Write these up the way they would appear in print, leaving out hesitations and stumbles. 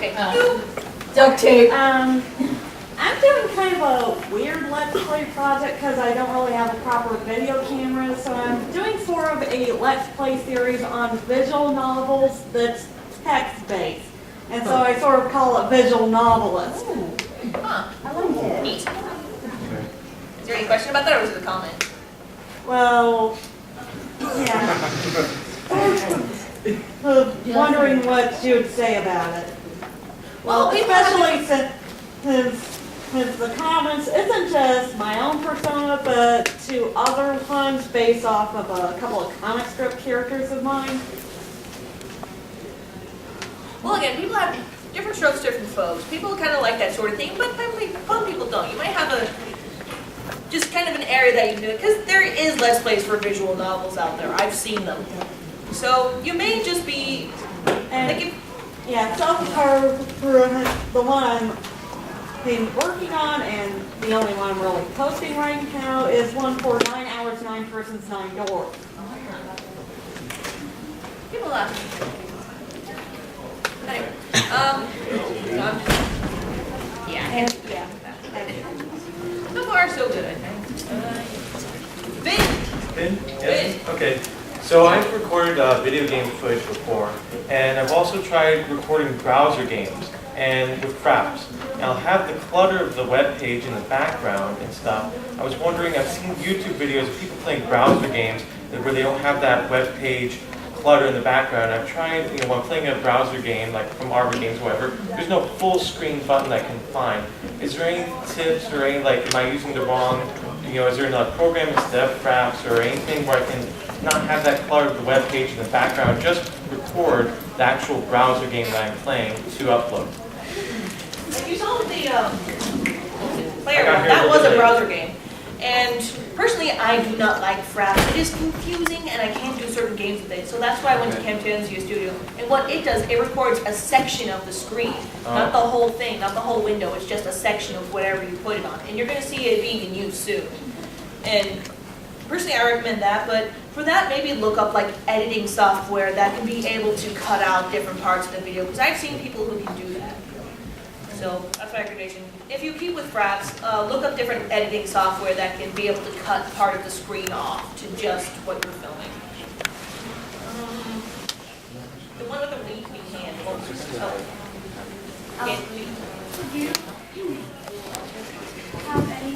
Okay. Duct tape. I'm doing kind of a weird Let's Play project because I don't really have a proper video camera, so I'm doing sort of a Let's Play series on visual novels that's text-based. And so I sort of call it visual novelist. Huh. I like it. Neat. Is there any question about that, or was it a comment? Well, yeah. Wondering what you'd say about it. Well, especially since the comments isn't just my own persona, but to other ones based off of a couple of comic strip characters of mine. Well, again, people have different strokes, different folks. People kind of like that sort of thing, but some people don't. You might have just kind of an area that you can do it, because there is Let's Plays for visual novels out there. I've seen them. So you may just be And yeah, so for the one I'm been working on, and the only one I'm really posting right now, is one for 9 hours, 9 persons, 9 doors. people laugh. Anyway, yeah. And yeah, So far, so good, I think. Vin? Yes? Okay. So I've recorded video game footage before, and I've also tried recording browser games and with fraps. And I'll have the clutter of the web page in the background and stuff. I was wondering, I've seen YouTube videos of people playing browser games where they don't have that web page clutter in the background. I've tried, when I'm playing a browser game, like from Arbor Games or whatever, there's no full screen button I can find. Is there any tips or any, am I using the wrong, is there another program instead of fraps or anything where I can not have that clutter of the web page in the background, just record the actual browser game that I'm playing to upload? Like you saw with the player one, that was a browser game. And personally, I do not like fraps. It is confusing, and I can't do certain games with it. So that's why I went to Camtasia Studio. And what it does, it records a section of the screen, not the whole thing, not the whole window. It's just a section of whatever you put it on. And you're going to see it being in use soon. And personally, I recommend that. But for that, maybe look up like editing software that can be able to cut out different parts of the video. Because I've seen people who can do that. So that's my recommendation. If you keep with fraps, look up different editing software that can be able to cut part of the screen off to just what you're filming. The one with the weak hand. Oh. Can't read. Would you have any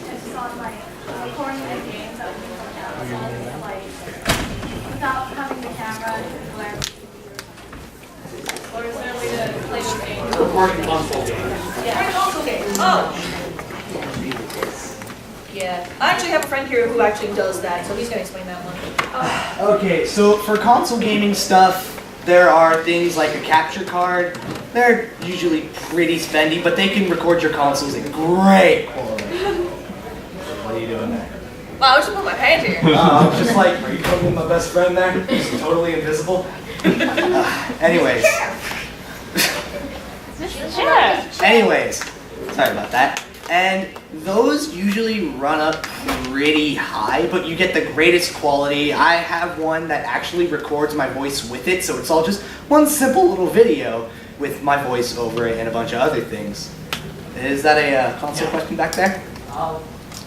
tips on recording the games that would be coming out, without having the camera and glare? Or is there a way to play the game? Recording console games. Yeah, console games. Oh! Yeah. I actually have a friend here who actually does that, so he's going to explain that one. Okay, so for console gaming stuff, there are things like a capture card. They're usually pretty spendy, but they can record your consoles in great quality. What are you doing there? Wow, I should put my hand here. I was just like, are you talking to my best friend there? He's totally invisible. Anyways. Anyways, sorry about that. And those usually run up pretty high, but you get the greatest quality. I have one that actually records my voice with it, so it's all just one simple little video with my voice over it and a bunch of other things. Is that a console question back there?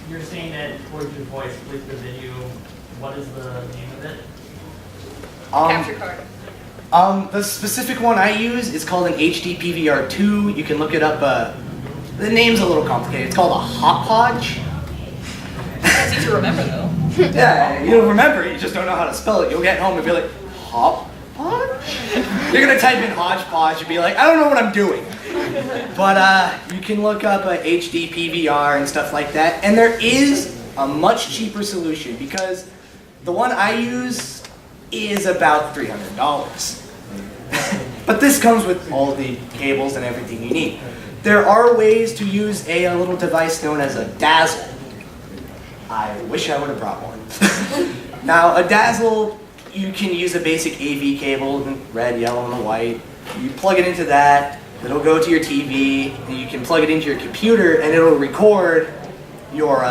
You're saying that it records your voice with the video. What is the name of it? Capture card. The specific one I use is called an HD PVR2. You can look it up. The name's a little complicated. It's called a hot podge. Easy to remember though. Yeah, you don't remember it. You just don't know how to spell it. You'll get home and be like, hop podge? You're gonna type in hodgepodge and be like, I don't know what I'm doing. But you can look up HD PVR and stuff like that. And there is a much cheaper solution because the one I use is about $300. But this comes with all the cables and everything you need. There are ways to use a little device known as a dazzle. I wish I would have brought one. Now, a dazzle, you can use a basic AV cable, red, yellow, and white. You plug it into that, it'll go to your TV, and you can plug it into your computer, and it'll record your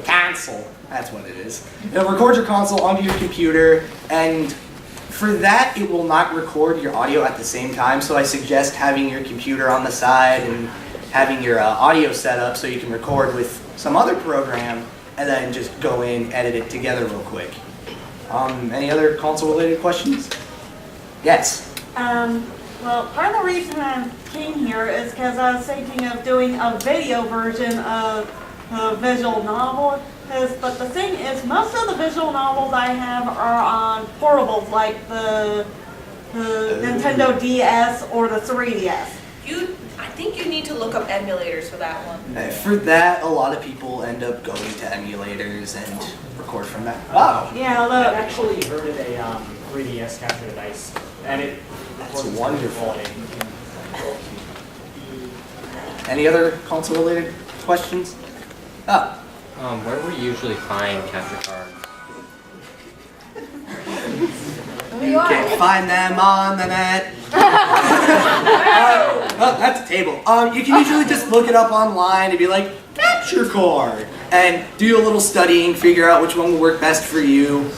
console. That's what it is. It'll record your console onto your computer, and For that, it will not record your audio at the same time, so I suggest having your computer on the side and having your audio set up so you can record with some other program and then just go in, edit it together real quick. Any other console-related questions? Yes. Well, part of the reason I came here is because I was thinking of doing a video version of a visual novel. But the thing is, most of the visual novels I have are on portables, like the Nintendo DS or the 3DS. I think you need to look up emulators for that one. For that, a lot of people end up going to emulators and record from that. Wow. Yeah, I've look. actually heard of a 3DS capture device, and it That's works wonderful. quality. Any other console-related questions? Oh. Where would you usually find capture cards? You are. Can't find them on the net. Oh, that's a table. You can usually just look it up online and be like, capture card, and do a little studying, figure out which one will work best for you.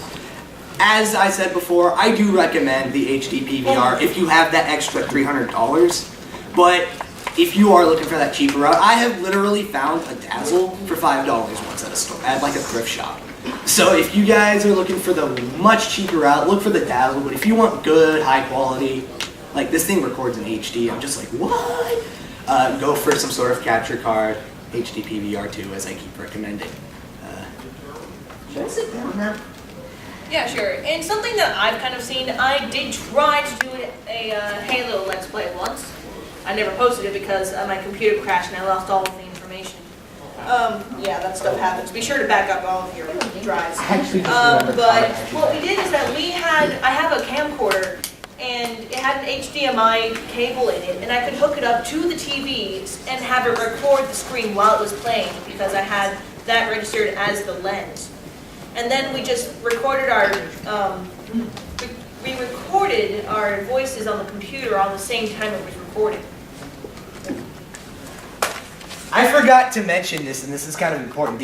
As I said before, I do recommend the HD PVR if you have that extra $300. But if you are looking for that cheaper route, I have literally found a Dazzle for $5 once at a store, at like a thrift shop. So if you guys are looking for the much cheaper route, look for the Dazzle. But if you want good, high quality, like this thing records in HD, I'm just like, what? Go for some sort of capture card, HD PVR 2, as I keep recommending. Should I sit down now? Yeah, sure. And something that I've kind of seen, I did try to do a Halo Let's Play once. I never posted it because my computer crashed and I lost all of the information. Yeah, that stuff happens. Be sure to back up all of your drives. But what we did is that I have a camcorder and it had an HDMI cable in it, and I could hook it up to the TV and have it record the screen while it was playing because I had that registered as the lens. And then we just recorded we recorded our voices on the computer on the same time it was recorded. I forgot to mention this, and this is kind of important.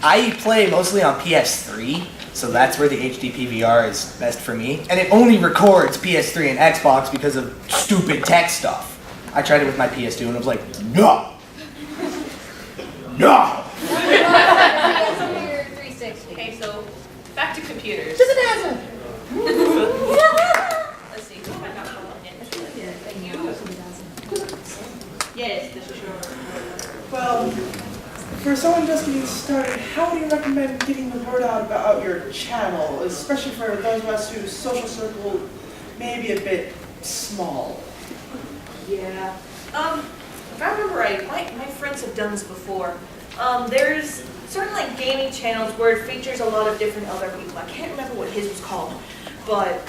I play mostly on PS3, so that's where the HD PVR is best for me. And it only records PS3 and Xbox because of stupid tech stuff. I tried it with my PS2 and I was like, no! No! Okay, so back to computers. Just a Dazzle. Let's see. I got one in. Yes, this is sure. Well, for someone just getting started, how would you recommend getting the word out about your channel, especially for those of us whose social circle may be a bit small? Yeah. If I remember right, my friends have done this before. There's certain like gaming channels where it features a lot of different other people. I can't remember what his was called, but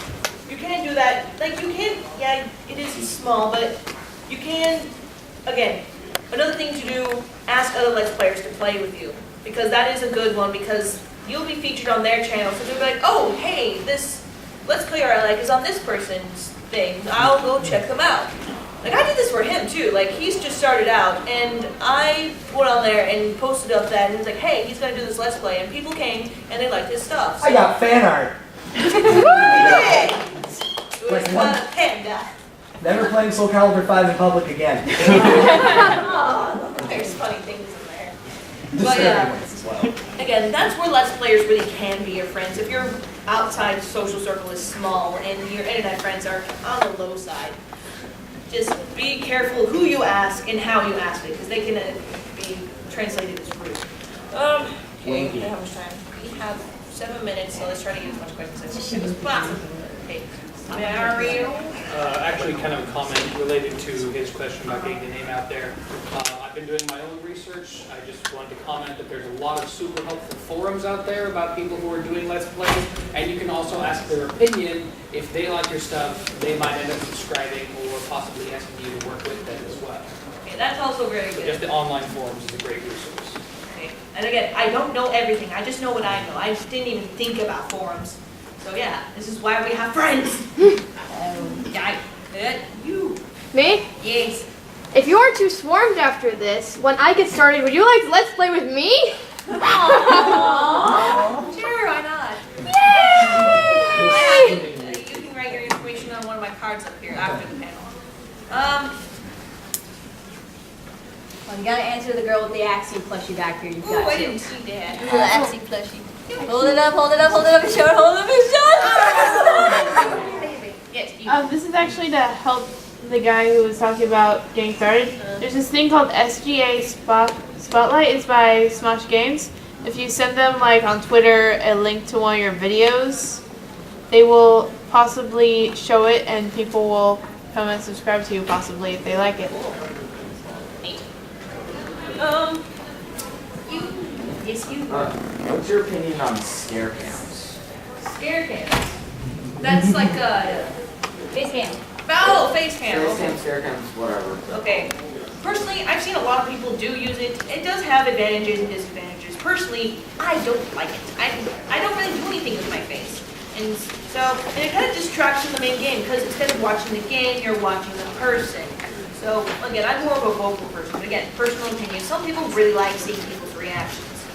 you can do that. Like you can, yeah, it is small, but you can, again, another thing to do, ask other Let's Players to play with you, because that is a good one, because you'll be featured on their channel, so they'll be like, oh, hey, this Let's Player I like is on this person's thing. I'll go check them out. Like, I did this for him, too. Like, he's just started out, and I went on there and posted up that, and he was like, hey, he's going to do this Let's Play, and people came, and they liked his stuff. So I got fan art. we did! It was Panda. Never playing Soul Calibur 5 in public again. There's funny things in there. But Disturbing yeah, ones as well. again, that's where Let's Players really can be your friends. If your outside social circle is small, and your internet friends are on the low side, just be careful who you ask and how you ask it, because they can be translated as rude. Okay, how much time? We have 7 minutes, so let's try to get as much questions as possible. Okay, Mario? Actually, kind of a comment related to his question about getting the name out there. I've been doing my own research. I just wanted to comment that there's a lot of super helpful forums out there about people who are doing Let's Plays, and you can also ask their opinion. If they like your stuff, they might end up subscribing or possibly asking you to work with them as well. Okay, that's also very So good. just the online forums is a great resource. Okay. And again, I don't know everything. I just know what I know. I didn't even think about forums. So yeah, this is why we have friends. You. Me? Yes. If you aren't too swarmed after this, when I get started, would you like to Let's Play with me? Aww. Sure, why not? Yay! after the panel. Well, you gotta answer the girl with the Axie plushie back here. You Ooh, got I to. didn't see that. Little Axie plushie. Hold it up, hold it up, hold it up and show it, hold it up and show it. Yes, you. This is actually to help the guy who was talking about getting started. There's this thing called SGA Spotlight. It's by Smosh Games. If you send them like on Twitter a link to one of your videos, they will possibly show it and people will come and subscribe to you possibly if they like it. Yes, you. What's your opinion on scare cams? Scare cams. That's like a Face cam. oh, face cam. Scare cams, whatever. Okay. Personally, I've seen a lot of people do use it. It does have advantages and disadvantages. Personally, I don't like it. I don't really do anything with my face. And it kind of distracts from the main game because instead of watching the game, you're watching the person. So again, I'm more of a vocal person. But again, personal opinion. Some people really like seeing people's reactions.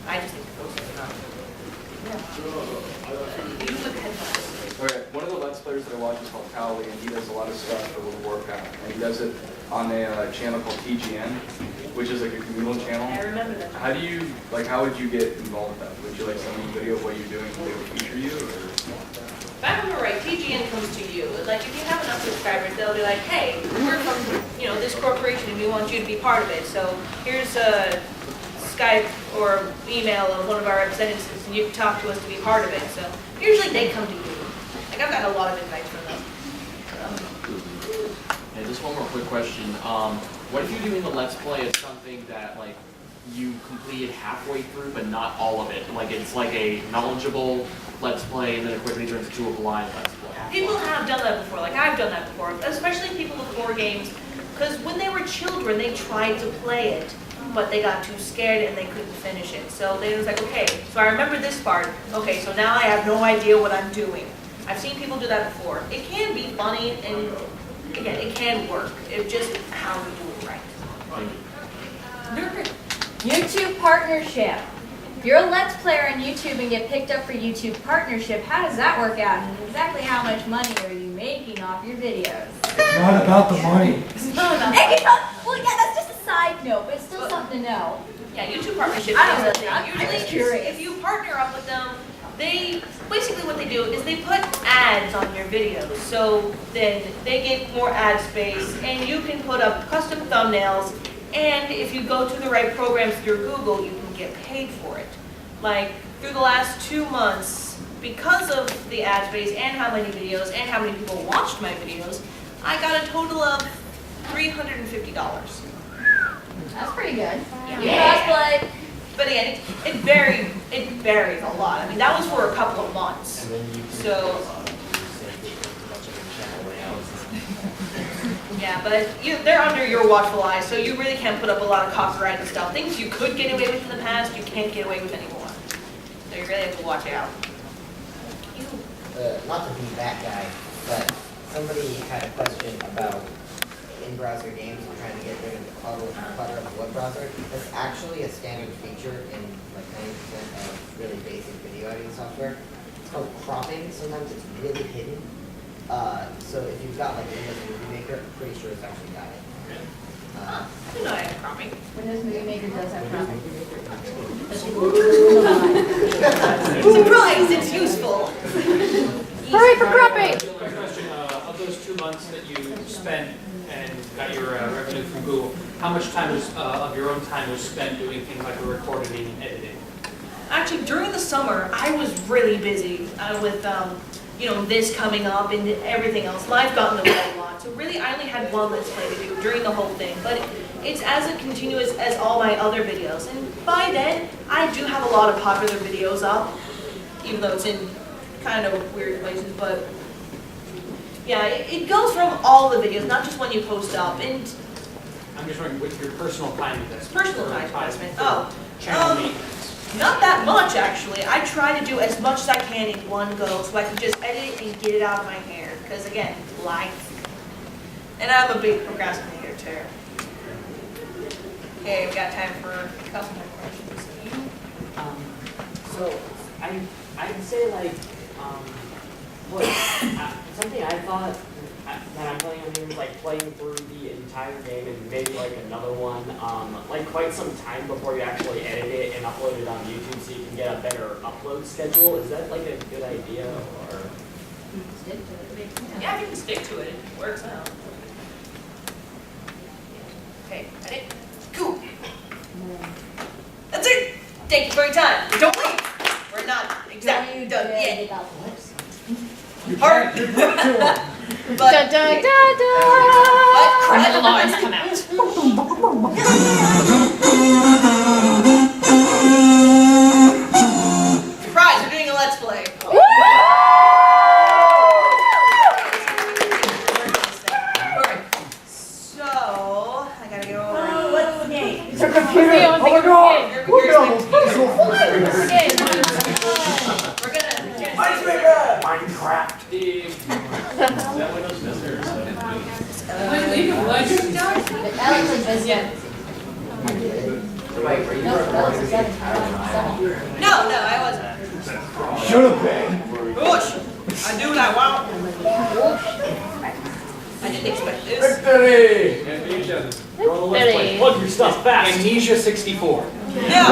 I just think those are not. Yeah. Use the headphones. Okay, one of the Let's Players that I watch is called Cowley, and he does a lot of stuff for World of Warcraft. And he does it on a channel called TGN, which is like a communal channel. I remember that. How would you get involved with that? Would you like send them a video of what you're doing and they would feature you? Or? If I remember right, TGN comes to you. Like if you have enough subscribers, they'll be like, hey, we're from this corporation and we want you to be part of it. So here's a Skype or email of one of our representatives and you can talk to us to be part of it. So usually they come to you. Like I've gotten a lot of invites from them. And just one more quick question. What if you're doing the Let's Play as something that like you completed halfway through but not all of it? Like it's like a knowledgeable Let's Play and then it quickly turns into a blind Let's Play. People have done that before. Like I've done that before, especially people with war games. Because when they were children, they tried to play it, but they got too scared and they couldn't finish it. So they was like, okay, so I remember this part. Okay, so now I have no idea what I'm doing. I've seen people do that before. It can be funny and again, it can work. It's just how to do it right. YouTube partnership. If you're a Let's Player on YouTube and get picked up for YouTube partnership, how does that work out? And exactly how much money are you making off your videos? It's not about the money. It's not about Well, yeah, that's just a side note, but it's still something to know. Yeah, YouTube partnership I don't is the know. I'm thing. just curious. If you partner up with them, they basically what they do is they put ads on your videos. So then they get more ad space and you can put up custom thumbnails, and if you go to the right programs through Google, you can get paid for it. Like through the last 2 months, because of the ad space and how many videos and how many people watched my videos, I got a total of $350. That's pretty good. Yeah. But again, it varies a lot. I mean, that was for a couple of months. So, yeah, but they're under your watchful eye, so you really can't put up a lot of copyrighted stuff. Things you could get away with in the past, you can't get away with anymore. So you really have to watch out. Not to be that guy, but somebody had a question about in-browser games and trying to get rid of the clutter of the web browser. That's actually a standard feature in like 90% of really basic video editing software. It's called cropping. Sometimes it's really hidden. So if you've got like Windows Movie Maker, I'm pretty sure it's actually got it. I didn't know I had cropping. Windows Movie Maker does have cropping. Surprise, it's useful. Hooray for cropping! Quick question, of those 2 months that you spent and got your revenue from Google, how much time of your own time was spent doing things like recording and editing? Actually, during the summer, I was really busy with this coming up and everything else. Life got in the way a lot. So really, I only had one Let's Play to do during the whole thing. But it's as continuous as all my other videos. And by then, I do have a lot of popular videos up, even though it's in kind of weird places. But yeah, it goes from all the videos, not just when you post up. And I'm just wondering, with your personal time investment. Personal time investment. Channel maintenance. Not that much, actually. I try to do as much as I can in one go so I can just edit it and get it out of my hair. Because, again, life. And I'm a big procrastinator, too. Okay, we got time for a couple more questions. So, I'd say, like, Something I thought that I'm planning on doing is like playing through the entire game and maybe like another one, like quite some time before you actually edit it and upload it on YouTube so you can get a better upload schedule. Is that like a good idea or? Yeah, you can stick to it. It works out. Okay, ready? Cool. That's it. Thank you for your time. Don't leave. We're not exactly done yet. Hard. But Da da da da. Let the lines come out. Surprise! We're doing a let's play. So I gotta go over. What's the game? It's a computer. Oh my god. We're gonna. Minecraft. Is that Windows Vista or something? League of Legends? No, I wasn't. Should have been. Whoosh! I do what I want. I didn't expect this. Victory! Amnesia. Go on the Let's Play. Plug your stuff fast. Amnesia 64. Yeah.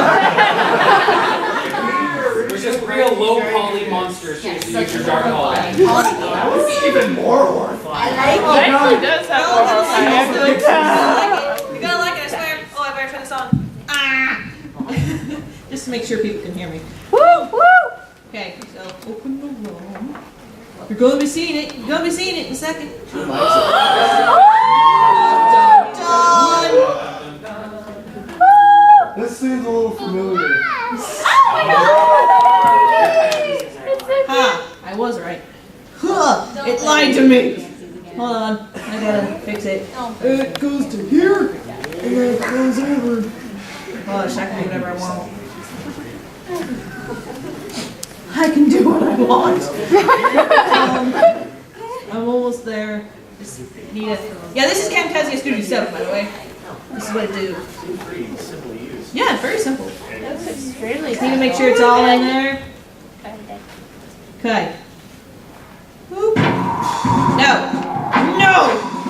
There's just real low poly monsters chasing you through dark hallways. That was even more horrifying. It actually does have more horrifying. I feel like that. You gotta like it, I swear. Oh, I better turn this on. Ah! Just to make sure people can hear me. Woo woo. Okay, so open the room. You're gonna be seeing it. You're gonna be seeing it in a second. Done. This seems a little familiar. Ha! I was right. Huh! It lied to me. Hold on, I gotta fix it. It goes to here, and then it goes over. Gosh, I can do whatever I want. I can do what I want. I'm almost there. Just need it. Yeah, this is Camtasia Studio 7, by the way. This is what it do. Pretty simple to use. Yeah, it's very simple. That's extremely. Just need to make sure it's all in there. Okay. Boop. No!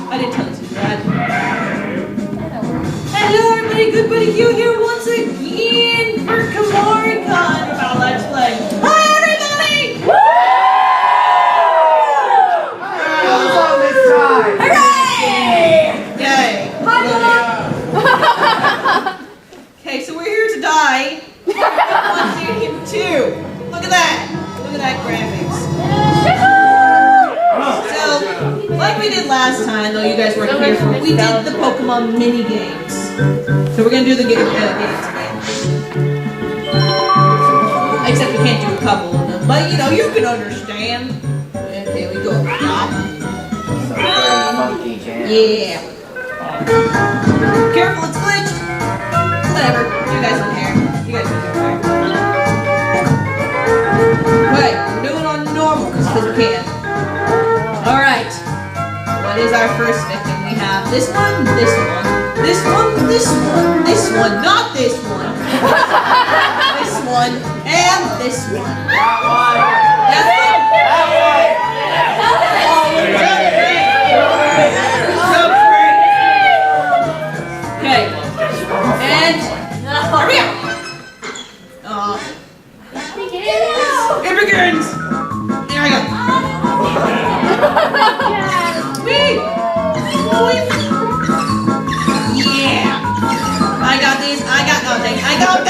I didn't tell you to do that. Hello everybody, good buddy Q here once again for Kumoricon about Let's Play. Hi everybody! Woo! Hooray! Yay! Okay, so we're here to die. 1, 2. Look at that! Look at that graphics. So, like we did last time, though you guys weren't here for, we did the Pokemon mini games. So we're gonna do the games again. Except we can't do a couple of them, but you know, you can understand. Okay, we go. Yeah. Careful, it's glitched. Whatever, you guys don't care. You guys don't care. Wait, we're doing it on normal, because we can. Alright. What is our first victim? We have this one, this one, this one, this one, this one, not this one. This one, and this one. That one. That one. Okay. And hurry up. It begins. There we go. Whee! Yeah! I got these. I got nothing. I got